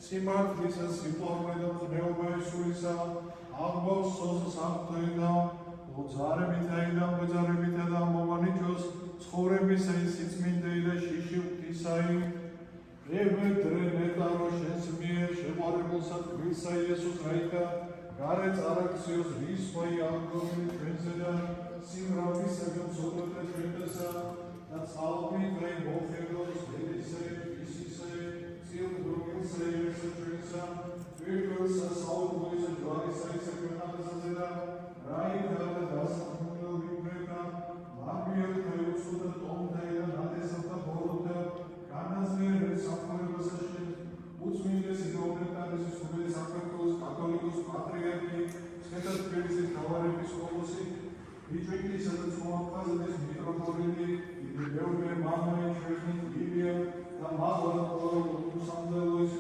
სიმართლისა, სიყვარული და ღრმეობა ისულისა, აღბავს სოს სამღვთო უძარებითა და ბრძარებითა და მომანიჭოს ცხოვრებისა სიწმინდე და შიში ღვთისაი რევედრე ნეტარო შენს მიერ შეყვარებულსა თქვილსა იესოს რაიტა გარე წარაქციოს რისხვაი აღგონილი ჩვენზე და სიმრავლისაგან სობროთა ჩვენთასა და წყალობით რაი მოხედოს დედისა ისისა წილდროგილსა იესო ჩვენსა ვირგულსა საუბრისა ჯვარისა ისა ქვეყანასაზე და რაიტა და დასახმუნელ ვიბრეთა მაგიერ ქაიუსუდა ტომთა და ნადესათა ბოროტა განაზნიერებ სამყაროსა შენ უწმინდესი გეოგრაფიის სუბედი საქართველოს კათოლიკოს პატრიარქი ცხედათბილისის მთავარეპისკოპოსი ბიჭვინისა და ცხოველყაზების მიტროპოლიტი იდეოლოგია მამაი ჩვენი ილია და მაღლა ყოველ უსამძელოის